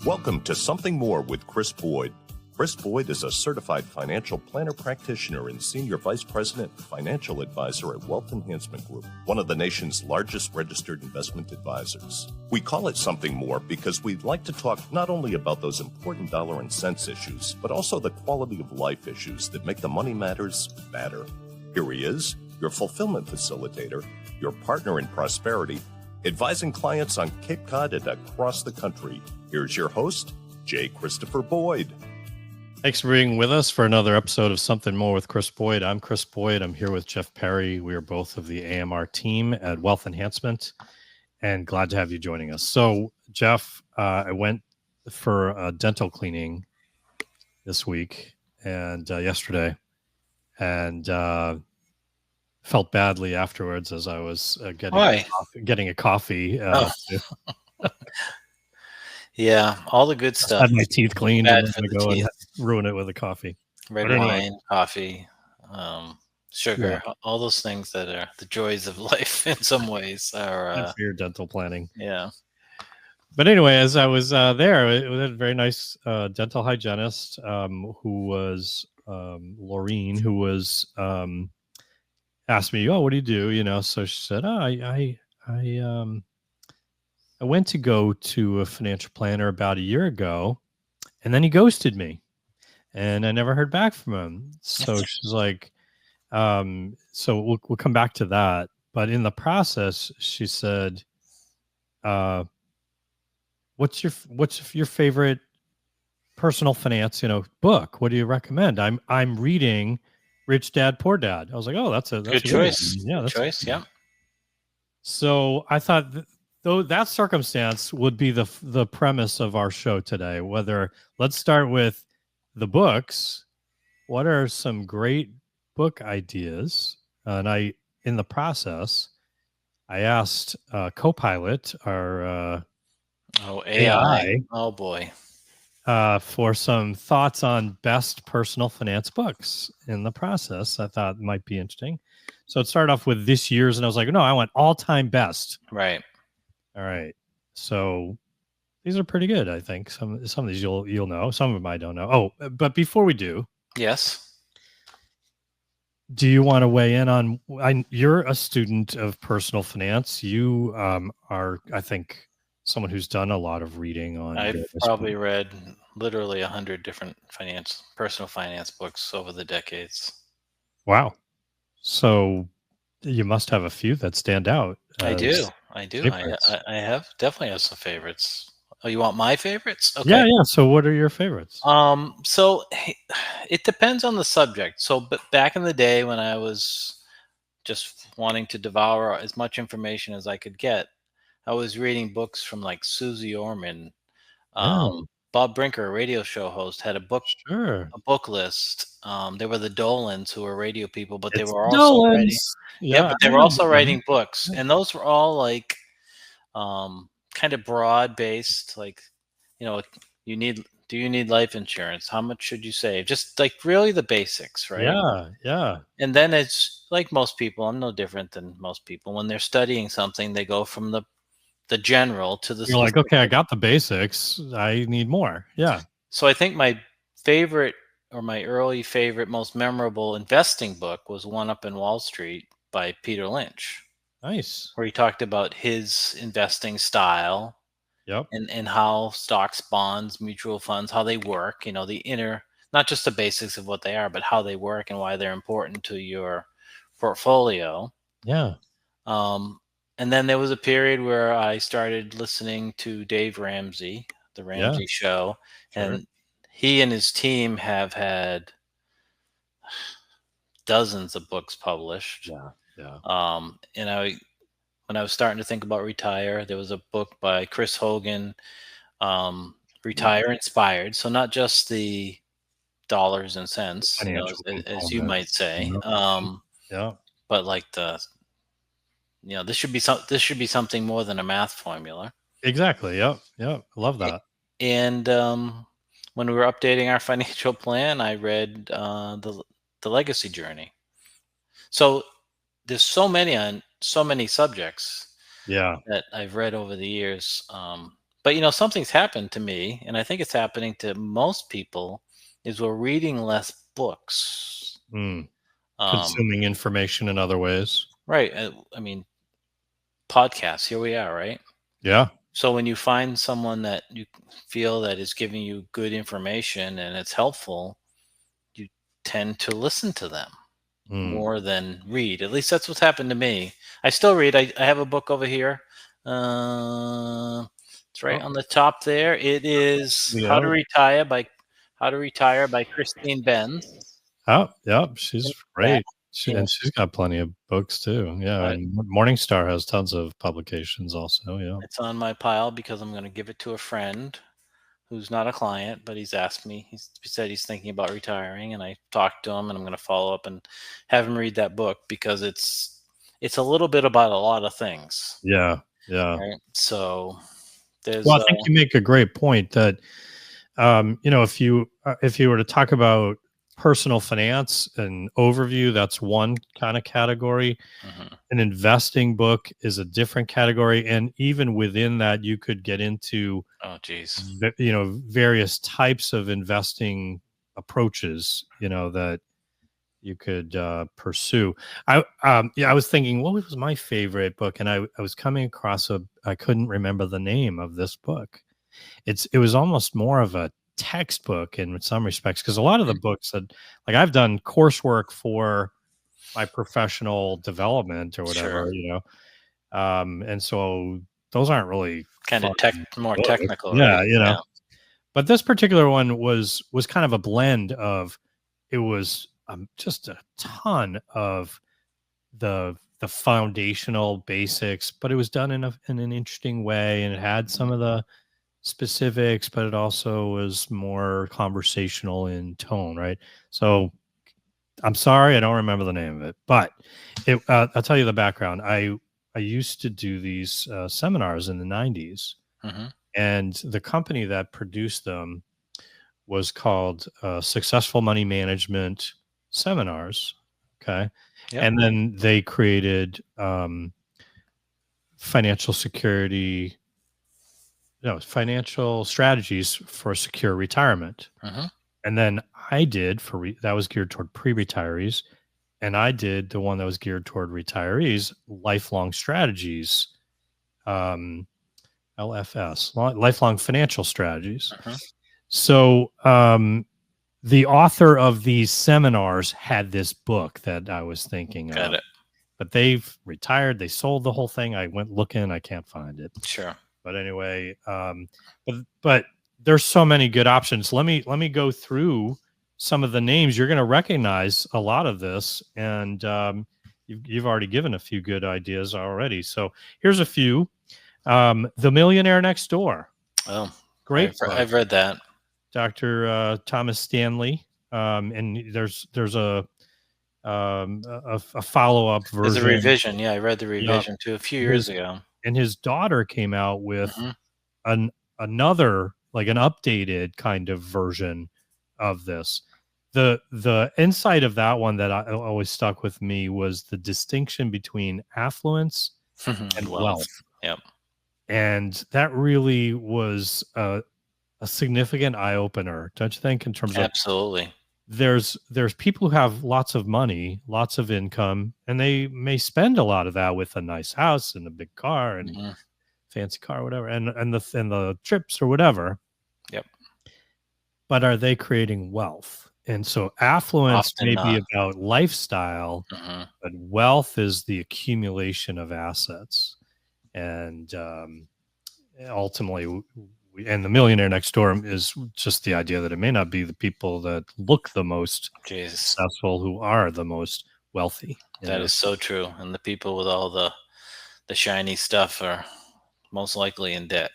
Welcome to Something More with Chris Boyd. Chris Boyd is a certified financial planner practitioner and senior vice president and financial advisor at Wealth Enhancement Group, one of the nation's largest registered investment advisors. We call it Something More because we'd like to talk not only about those important dollar and cents issues, but also the quality of life issues that make the money matters matter. Here he is, your fulfillment facilitator, your partner in prosperity, advising clients on Cape Cod and across the country. Here's your host, J. Christopher Boyd. Thanks for being with us for another episode of Something More with Chris Boyd. I'm Chris Boyd. I'm here with Jeff Perry. We are both of the AMR team at Wealth Enhancement, and glad to have you joining us. So, Jeff, I went for a dental cleaning this week and yesterday, and felt badly afterwards as I was getting a coffee. Yeah, all the good stuff. Had my teeth cleaned and I'm going to go and ruin it with a coffee. Red wine, coffee, sugar, all those things that are the joys of life in some ways are for your dental planning. Yeah. But anyway, as I was there, it was a very nice dental hygienist who was Laureen, who was asked me, "Oh, what do you do?" You know, so she said, I went to go to a financial planner about a year ago, and then he ghosted me, and I never heard back from him. So she's like, so we'll come back to that. But in the process, she said, what's your favorite personal finance, book? What do you recommend? I'm reading Rich Dad, Poor Dad. I was like, oh, that's a good choice. Yeah, that's choice. Yeah. So I thought though that circumstance would be the premise of our show today. Let's start with the books. What are some great book ideas? And in the process, I asked Copilot, our AI. Oh boy. For some thoughts on best personal finance books. In the process, I thought might be interesting. So it started off with this year's, and I was like, no, I want all-time best. Right. All right. So these are pretty good, I think. Some of these you'll know. Some of them I don't know. Oh, but before we do. Yes. Do you want to weigh in on, you're a student of personal finance. You are, I think, someone who's done a lot of reading on. I've probably read literally 100 different personal finance books over the decades. Wow. So you must have a few that stand out. I do. I have definitely have some favorites. Oh, you want my favorites? Okay. Yeah. So what are your favorites? So it depends on the subject. So but back in the day when I was just wanting to devour as much information as I could get, I was reading books from like Susie Orman. Bob Brinker, a radio show host, had a book list. They were the Dolans, who were radio people, but they were also writing. Yeah, but they were also writing books, and those were all like kind of broad based. Like, do you need life insurance? How much should you save? Just like really the basics, right? Yeah. And then it's like most people. I'm no different than most people. When they're studying something, they go from the general to the You're like, okay, I got the basics. I need more. Yeah. So I think my favorite or my early favorite, most memorable investing book was One Up in Wall Street by Peter Lynch. Nice. Where he talked about his investing style. Yep. And how stocks, bonds, mutual funds, how they work, the inner, not just the basics of what they are, but how they work and why they're important to your portfolio. Yeah. And then there was a period where I started listening to Dave Ramsey, The Ramsey Show, and he and his team have had dozens of books published. Yeah. And when I was starting to think about retire, there was a book by Chris Hogan, Retire Inspired. So not just the dollars and cents, as you might say, but like this should be something more than a math formula. Exactly. Yep. Love that. And when we were updating our financial plan, I read the Legacy Journey. So there's so many subjects. Yeah. That I've read over the years. But something's happened to me, and I think it's happening to most people, is we're reading less books. Mm. Um, Consuming information in other ways. right. I mean, podcasts, here we are, right? Yeah. So when you find someone that you feel that is giving you good information and it's helpful, you tend to listen to them more than read. At least that's what's happened to me. I still read. I have a book over here. It's right on the top there. It is How to Retire by Christine Benz. Oh, yep. She's great. Yeah. And she's got plenty of books too. Yeah. And Morningstar has tons of publications also. Yeah. It's on my pile because I'm going to give it to a friend who's not a client, but he's asked me. He said he's thinking about retiring, and I talked to him, and I'm going to follow up and have him read that book because it's a little bit about a lot of things. Yeah. Yeah. Right? So there's. Well, I think you make a great point that, if you were to talk about personal finance and overview, that's one kind of category. Mhm. An investing book is a different category, and even within that, you could get into various types of investing approaches that you could pursue. I was thinking, what was my favorite book, and I was coming across I couldn't remember the name of this book. It was almost more of a textbook in some respects, because a lot of the books that, like, I've done coursework for my professional development or whatever, and so those aren't really kind of more books. technical. Yeah, right? But this particular one was kind of a blend of, it was just a ton of the foundational basics, but it was done in an interesting way, and it had some of the specifics, but it also was more conversational in tone, right? So I'm sorry, I don't remember the name of it, but I'll tell you the background. I used to do these seminars in the 90s, and the company that produced them was called Successful Money Management Seminars. Okay. Yep. And then they created financial strategies for secure retirement. And then I did that was geared toward pre-retirees, and I did the one that was geared toward retirees, lifelong strategies, LFS, lifelong financial strategies. So the author of these seminars had this book that I was thinking Got of. it. But they've retired. They sold the whole thing. I went looking. I can't find it. Sure. But anyway, but there's so many good options. Let me go through some of the names. You're going to recognize a lot of this, and you've already given a few good ideas already. So here's a few. The Millionaire Next Door. Oh, great. I've read that. Dr. Thomas Stanley. And there's a follow-up version. There's a revision. Yeah, I read the revision too a few years ago. And his daughter came out with another, like an updated kind of version of this. The insight of that one that always stuck with me was the distinction between affluence and wealth. Yep. And that really was a significant eye-opener, don't you think, in terms of absolutely. There's people who have lots of money, lots of income, and they may spend a lot of that with a nice house and a big car and fancy car, whatever, and the trips or whatever. Yep. But are they creating wealth? And so affluence may be about lifestyle, but wealth is the accumulation of assets, and ultimately. And the Millionaire Next Door is just the idea that it may not be the people that look the most successful who are the most wealthy. That is so true. And the people with all the shiny stuff are most likely in debt.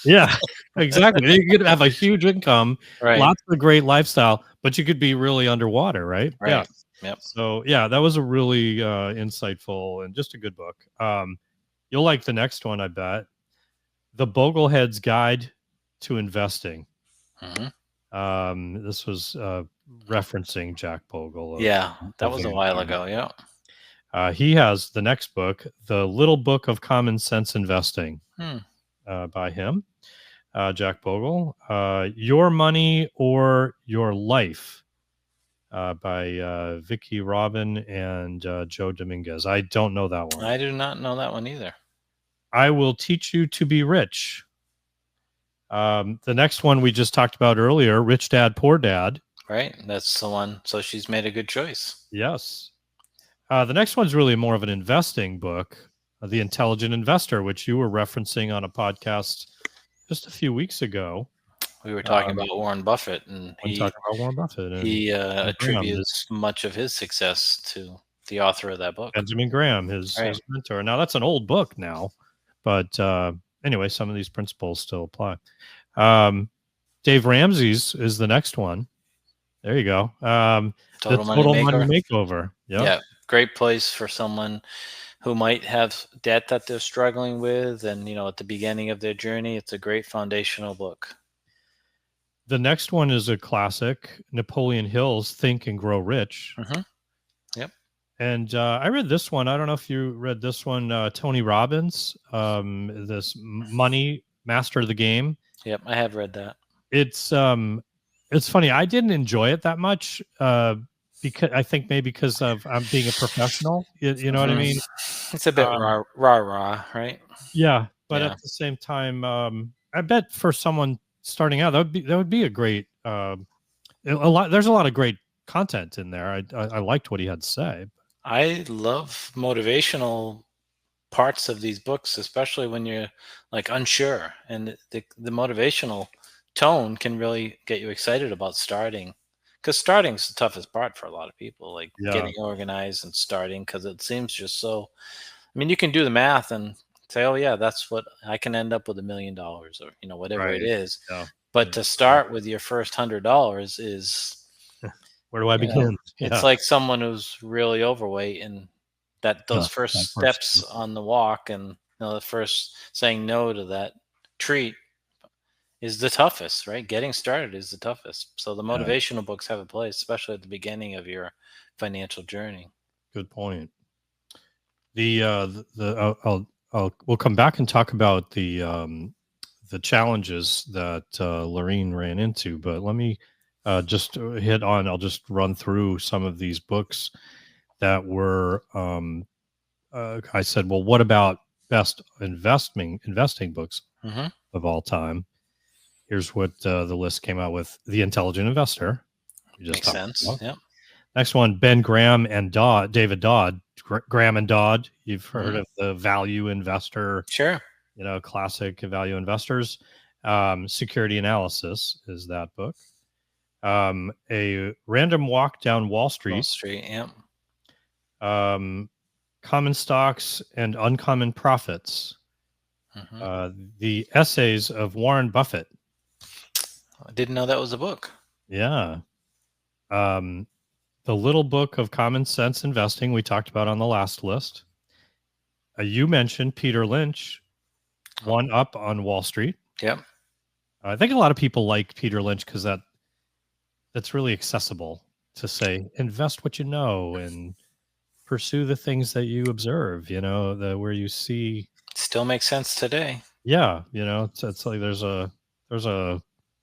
Yeah, exactly. You could have a huge income, lots of great lifestyle, but you could be really underwater, right? Right. Yeah. Yep. So yeah, that was a really insightful and just a good book. You'll like the next one, I bet. The Boglehead's Guide to Investing. This was referencing Jack Bogle. Yeah, that was a while ago. Yeah. He has the next book, The Little Book of Common Sense Investing, by him. Jack Bogle. Your Money or Your Life by Vicky Robin and Joe Dominguez. I don't know that one. I do not know that one either. I Will Teach You to Be Rich. The next one we just talked about earlier, Rich Dad, Poor Dad. Right, that's the one. So she's made a good choice. Yes. The next one's really more of an investing book, The Intelligent Investor, which you were referencing on a podcast just a few weeks ago. We were talking about Warren Buffett, and he attributes much of his success to the author of that book, Benjamin Graham, his mentor. Now that's an old book now, but anyway, some of these principles still apply. Dave Ramsey's is the next one. There you go. Total Money Makeover. Yep. Yeah, great place for someone who might have debt that they're struggling with, and at the beginning of their journey, it's a great foundational book. The next one is a classic, Napoleon Hill's Think and Grow Rich. Mm-hmm. Yep. And I read this one. I don't know if you read this one, Tony Robbins, this Money, Master of the Game. Yep, I have read that. It's funny. I didn't enjoy it that much because I think maybe because of I'm being a professional. You know what I mean? It's a bit rah, right? Yeah, but at the same time, I bet for someone starting out, that would be a great there's a lot of great content in there. I liked what he had to say. I love motivational parts of these books, especially when you're like unsure, and the motivational tone can really get you excited about starting, because starting is the toughest part for a lot of people, like getting organized and starting, because it seems just so, I mean, you can do the math and say, oh yeah, that's what I can end up with $1 million, or whatever it is. But to start with your first $100 is where do I begin? It's like someone who's really overweight, and those first steps on the walk, and the first saying no to that treat is the toughest, right? Getting started is the toughest. So the motivational books have a place, especially at the beginning of your financial journey. Good point. We'll come back and talk about the challenges that Lorene ran into, but let me I'll just run through some of these books that were, I said, well, what about best investing books of all time? Here's what the list came out with. The Intelligent Investor. Makes sense. Yeah. Next one, Ben Graham and David Dodd. Graham and Dodd. You've heard of the Value Investor. Sure. Classic Value Investors. Security Analysis is that book. A Random Walk Down Wall Street. Wall Street, yeah. Common Stocks and Uncommon Profits. The Essays of Warren Buffett. I didn't know that was a book. Yeah. The Little Book of Common Sense Investing we talked about on the last list. You mentioned Peter Lynch, One Up on Wall Street. Yep. I think a lot of people like Peter Lynch because that's really accessible to say, invest what you know and pursue the things that you observe, where you see. Still makes sense today. Yeah. It's like there's a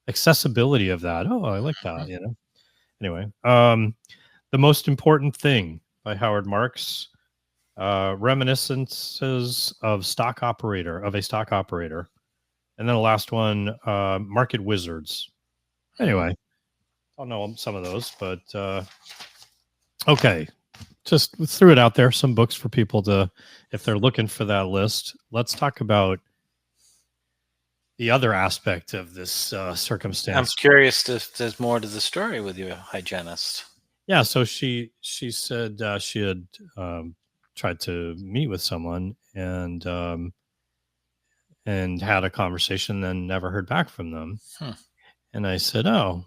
accessibility of that. Oh, I like that, Anyway, The Most Important Thing by Howard Marks. Reminiscences of a stock operator. And then the last one, Market Wizards. Anyway, I'll know some of those, but okay. Just threw it out there. Some books for people to, if they're looking for that list. Let's talk about the other aspect of this circumstance. I'm curious if there's more to the story with your hygienist. Yeah, so she said she had tried to meet with someone and had a conversation, then never heard back from them. And I said, "Oh,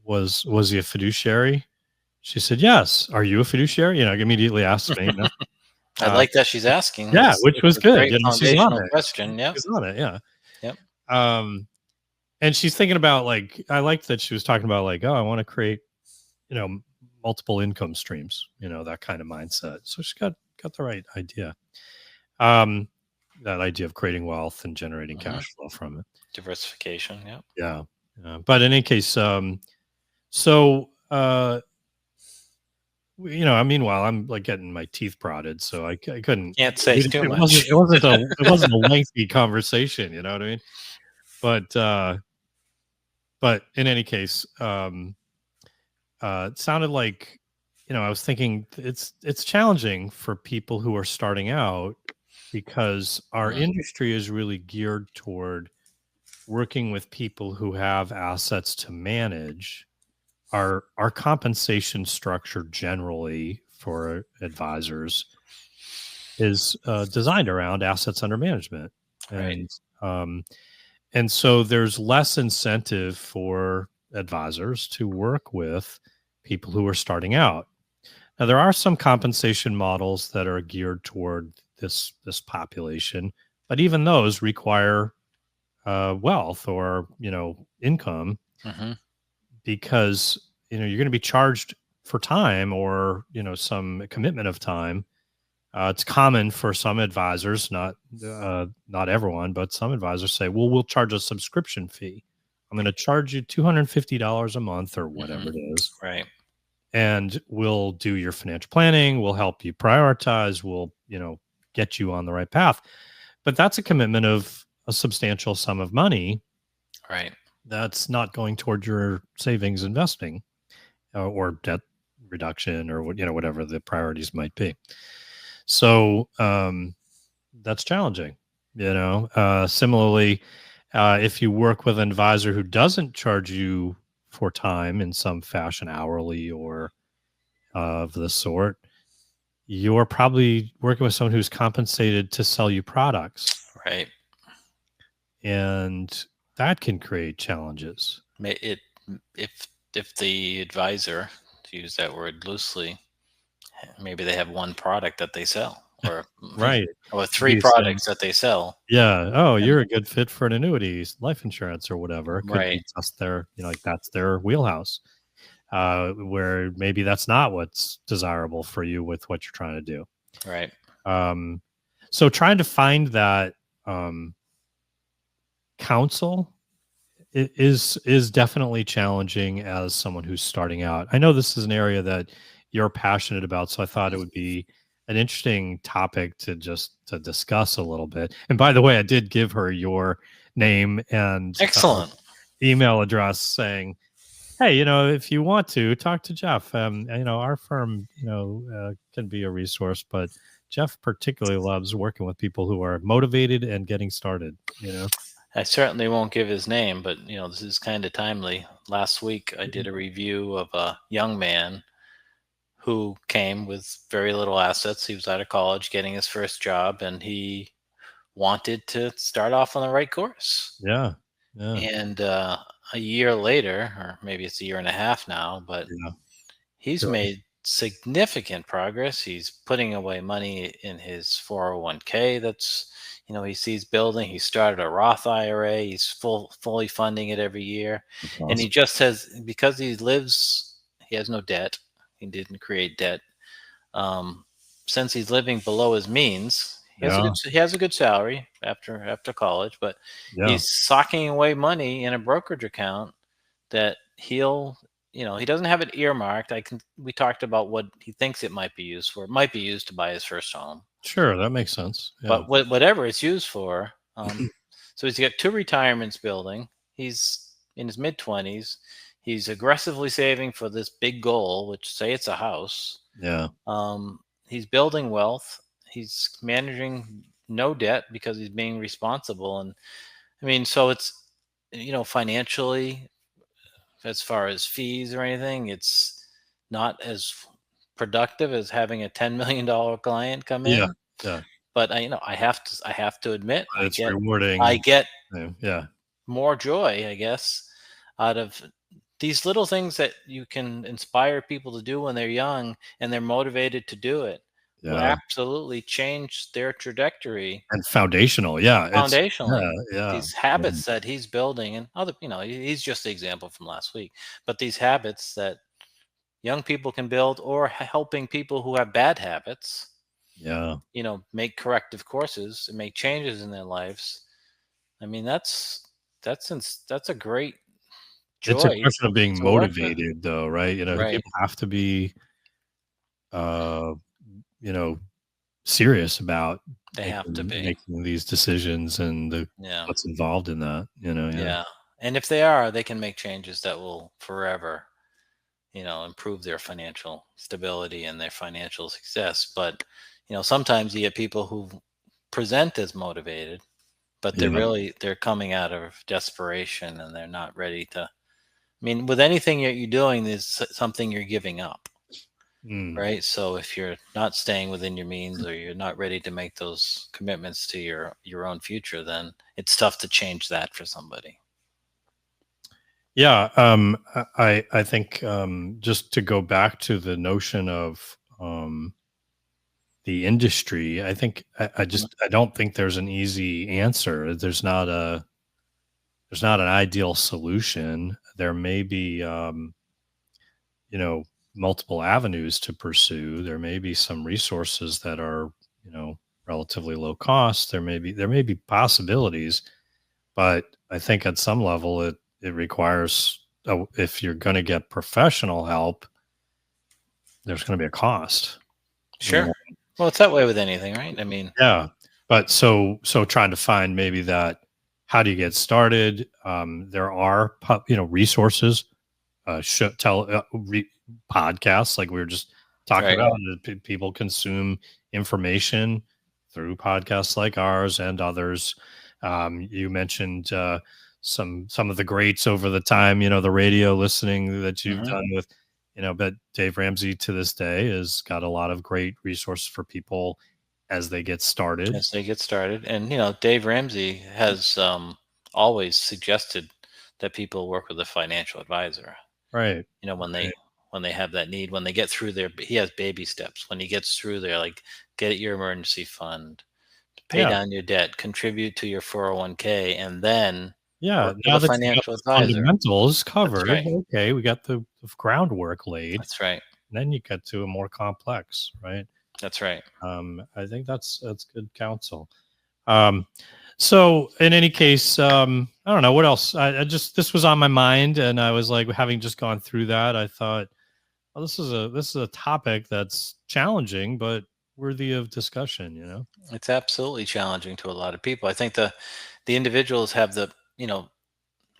was he a fiduciary?" She said, "Yes." "Are you a fiduciary?" Immediately asked me. I like that she's asking. Yeah, which was good. She's on it. Question. Yeah, she's on it. Yeah. Yep. And she's thinking about I liked that she was talking about I want to create, multiple income streams, that kind of mindset. So she got the right idea. That idea of creating wealth and generating cash flow from it. Diversification. Yep. Yeah. But in any case, meanwhile, I'm like getting my teeth prodded, so I couldn't. Can't say too It much. wasn't a lengthy conversation, you know what I mean? But in any case, it sounded like, I was thinking it's challenging for people who are starting out because our industry is really geared toward working with people who have assets to manage. Our compensation structure generally for advisors is designed around assets under management, Right. and so there's less incentive for advisors to work with people who are starting out. Now, there are some compensation models that are geared toward this population, but even those require wealth or income, Mm-hmm. because you're going to be charged for time or some commitment of time. It's common for some advisors, not everyone, but some advisors say, well, we'll charge a subscription fee. I'm going to charge you $250 a month or whatever it is, Right. and we'll do your financial planning. We'll help you prioritize. We'll get you on the right path. But that's a commitment of a substantial sum of money. Right. That's not going toward your savings investing or debt reduction or whatever the priorities might be. So that's challenging. Similarly, if you work with an advisor who doesn't charge you for time in some fashion, hourly or of the sort, you're probably working with someone who's compensated to sell you products. Right. And that can create challenges. If the advisor, to use that word loosely, maybe they have one product that they sell, or right, or three products that they sell. Yeah. Oh, you're a good fit for an annuity, life insurance, or whatever. It could Right. be just their, like that's their wheelhouse. Where maybe that's not what's desirable for you with what you're trying to do. Right. So trying to find that counsel is definitely challenging as someone who's starting out. I know this is an area that you're passionate about, so I thought it would be an interesting topic to discuss a little bit. And by the way, I did give her your name and excellent email address, saying, hey, if you want to talk to Jeff, our firm, can be a resource, but Jeff particularly loves working with people who are motivated and getting started. I certainly won't give his name, but this is kind of timely. Last week, I did a review of a young man who came with very little assets. He was out of college, getting his first job, and he wanted to start off on the right course. Yeah. And a year later, or maybe it's a year and a half now, but he's made significant progress. He's putting away money in his 401k. That's, he sees building. He started a Roth IRA. He's fully funding it every year. Awesome. And he just says, because he has no debt. He didn't create debt. Since he's living below his means, he has a good salary after college, but he's socking away money in a brokerage account that he doesn't have it earmarked. We talked about what he thinks it might be used for. It might be used to buy his first home. Sure, that makes sense. Yeah. But whatever it's used for, so he's got 2 retirements building. He's in his mid-20s. He's aggressively saving for this big goal, which, say, it's a house. Yeah. He's building wealth. He's managing no debt because he's being responsible. And I mean, so it's, financially, as far as fees or anything, it's not as productive as having a $10 million client come in. Yeah. But I have to admit, it's rewarding. I get more joy, I guess, out of these little things that you can inspire people to do when they're young and they're motivated to do it. Will absolutely change their trajectory. And foundational. Foundationally. These habits that he's building, and other, he's just the example from last week, but these habits that young people can build, or helping people who have bad habits, make corrective courses and make changes in their lives. I mean, that's that's a great It's a joy question of being to work with. motivated, though, right? Right. People have to be, uh, you know, serious about They have to be. making these decisions and Yeah. what's involved in that. Yeah. Yeah. And if they are, they can make changes that will forever, improve their financial stability and their financial success. But, sometimes you get people who present as motivated, but Yeah. they're coming out of desperation and they're not ready to. I mean, with anything that you're doing, there's something you're giving up, Mm. right? So if you're not staying within your means or you're not ready to make those commitments to your own future, then it's tough to change that for somebody. Yeah. I think just to go back to the notion of the industry, I think Mhm. I don't think there's an easy answer. There's not an ideal solution. There may be you know multiple avenues to pursue. There may be some resources that are relatively low cost. There may be possibilities, but I think at some level it requires, if you're going to get professional help, there's going to be a cost. Sure. Well, it's that way with anything, right? I mean, Yeah, but so trying to find maybe that, how do you get started? There are resources, podcasts like we were just talking right. about. People consume information through podcasts like ours and others. You mentioned some of the greats over the time, the radio listening that you've Hmm. done with, but Dave Ramsey to this day has got a lot of great resources for people as they get started. As they get started. And, Dave Ramsey has always suggested that people work with a financial advisor. Right. When Right. they have that need, when they get through their, he has baby steps. When he gets through there, like get your emergency fund, pay Yeah. down your debt, contribute to your 401k, and then Yeah. work with Now a that you got financial the advisor. fundamentals That's covered, right. okay, we got the groundwork laid. That's right. And then you get to a more complex, right? That's right. I think that's good counsel. Um, so in any case, I don't know what else. I just, this was on my mind, and I was like, having just gone through that, I thought, well, this is a topic that's challenging but worthy of discussion. It's absolutely challenging to a lot of people. I think the individuals have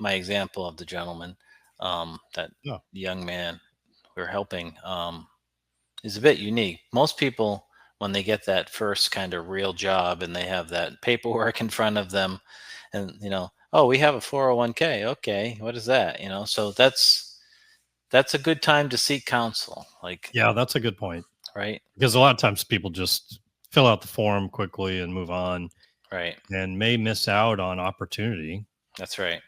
my example of the gentleman, that Yeah. young man we're helping, is a bit unique. Most people, when they get that first kind of real job and they have that paperwork in front of them, and oh, we have a 401k. Okay, what is that? So that's a good time to seek counsel. Like, Yeah, that's a good point, right, because a lot of times people just fill out the form quickly and move on, right. and may miss out on opportunity. That's right.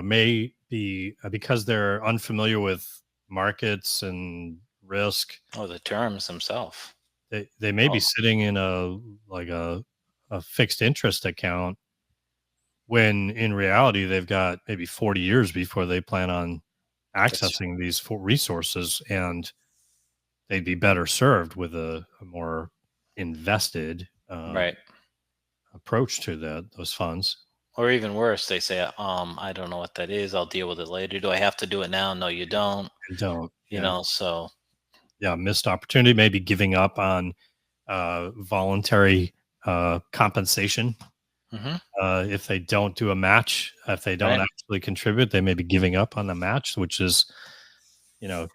May be because they're unfamiliar with markets and risk. Oh, the terms themselves. They may be Oh, sitting in a fixed interest account, when in reality they've got maybe 40 years before they plan on that's accessing these resources, and they'd be better served with a more invested right. approach to those funds. Or even worse, they say, I don't know what that is. I'll deal with it later. Do I have to do it now? No, you don't. And don't. Yeah. So Yeah, missed opportunity, maybe giving up on voluntary compensation. hmm If they don't do a match, if they don't right. actually contribute, they may be giving up on the match, which is, you know,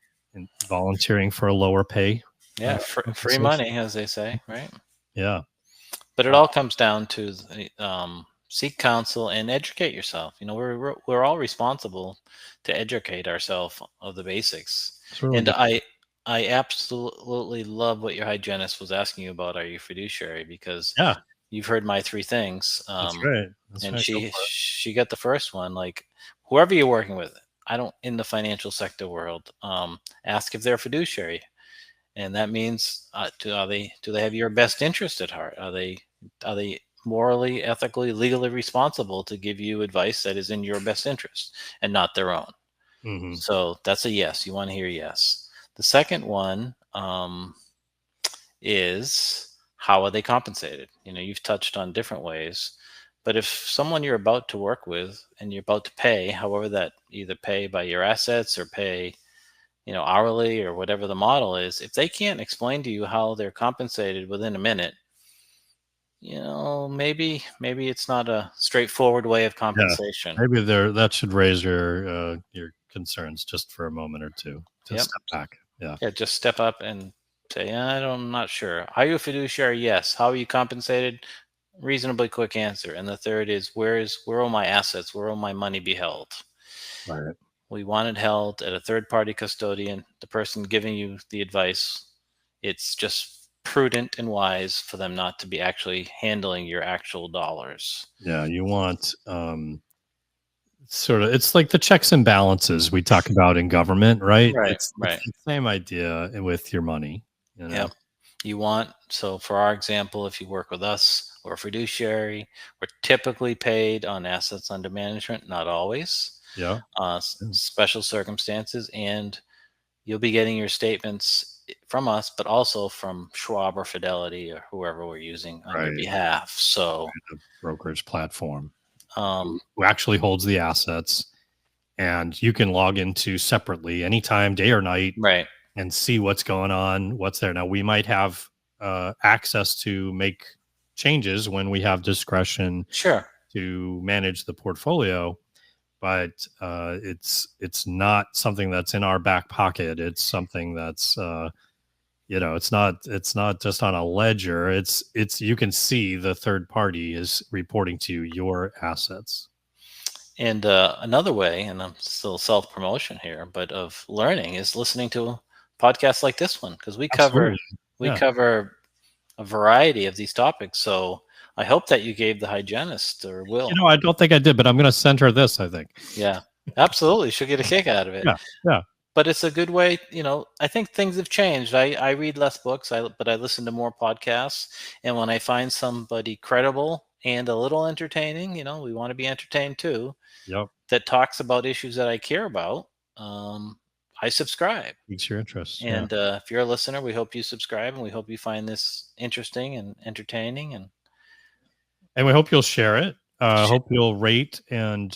volunteering for a lower pay. Yeah, free Compensation. money, as they say, right? Yeah. But it all comes down to seek counsel and educate yourself. We're all responsible to educate ourselves of the basics. It's really And good. I absolutely love what your hygienist was asking you about. Are you fiduciary? Because Yeah, you've heard my three things. that's right. That's And right. Go for she got the first one. Like, whoever you're working with, I don't, in the financial sector world, ask if they're fiduciary, and that means, do they have your best interest at heart? Are they morally, ethically, legally responsible to give you advice that is in your best interest and not their own? it. Hmm. So that's a yes. You want to hear yes. The second one, is, how are they compensated? You've touched on different ways, But if someone you're about to work with and you're about to pay, however that either pay by your assets or pay, hourly or whatever the model is, if they can't explain to you how they're compensated within a minute, maybe it's not a straightforward way of compensation. Maybe that should raise your concerns just for a moment or two. Just step back. Yeah, just step up and say, I'm not sure. Are you a fiduciary? Yes. How are you compensated? Reasonably quick answer. And the third is, where will my assets, where will my money be held? Right. We want it held at a third-party custodian, the person giving you the advice. It's just prudent and wise for them not to be actually handling your actual dollars. Yeah, you want it's like the checks and balances we talk about in government, right? Right, It's right. the same idea with your money. Yep. So for our example, if you work with us or a fiduciary, we're typically paid on assets under management, not always. Yeah. Special circumstances, and you'll be getting your statements from us, but also from Schwab or Fidelity or whoever we're using on your behalf. So the brokerage platform who actually holds the assets, and you can log into separately anytime, day or night, right, and see what's going on, what's there. Now we might have access to make changes when we have discretion to manage the portfolio, but it's not something that's in our back pocket. It's something that's it's not just on a ledger. It's you can see the third party is reporting to you your assets. And another way, and I'm still self-promotion here, but of learning is listening to podcasts like this one, because we cover a variety of these topics. So I hope that you gave the hygienist or Will. I don't think I did, but I'm going to send her this, I think. Yeah, absolutely. She'll get a kick out of it. Yeah. But it's a good way. I think things have changed. I read less books, but I listen to more podcasts. And when I find somebody credible and a little entertaining, we want to be entertained too. Yep. That talks about issues that I care about. I subscribe. Piques your interest. And if you're a listener, we hope you subscribe, and we hope you find this interesting and entertaining. And we hope you'll share it. Hope you'll rate and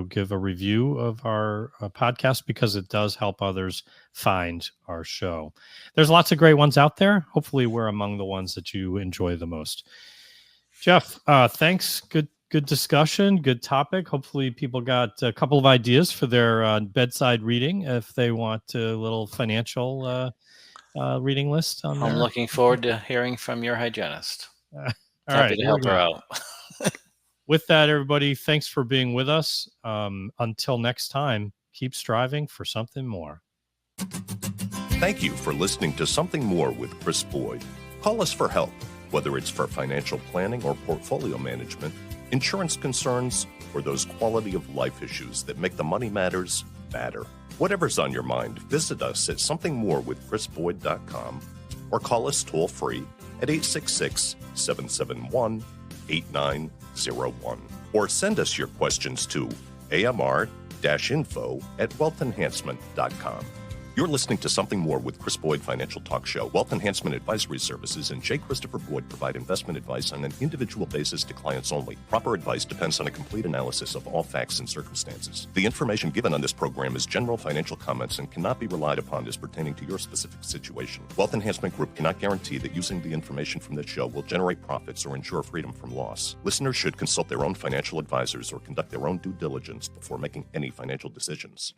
give a review of our podcast, because it does help others find our show. There's lots of great ones out there. Hopefully we're among the ones that you enjoy the most. Jeff, thanks. Good discussion. Good topic. Hopefully people got a couple of ideas for their bedside reading if they want a little financial reading list on there. I'm looking forward to hearing from your hygienist. Happy to help her out. With that, everybody, thanks for being with us. Until next time, keep striving for something more. Thank you for listening to Something More with Chris Boyd. Call us for help, whether it's for financial planning or portfolio management, insurance concerns, or those quality of life issues that make the money matters matter. Whatever's on your mind, visit us at somethingmorewithchrisboyd.com or call us toll free at 866-771-8901. Or send us your questions to amr-info@wealthenhancement.com. You're listening to Something More with Chris Boyd Financial Talk Show. Wealth Enhancement Advisory Services and J. Christopher Boyd provide investment advice on an individual basis to clients only. Proper advice depends on a complete analysis of all facts and circumstances. The information given on this program is general financial comments and cannot be relied upon as pertaining to your specific situation. Wealth Enhancement Group cannot guarantee that using the information from this show will generate profits or ensure freedom from loss. Listeners should consult their own financial advisors or conduct their own due diligence before making any financial decisions.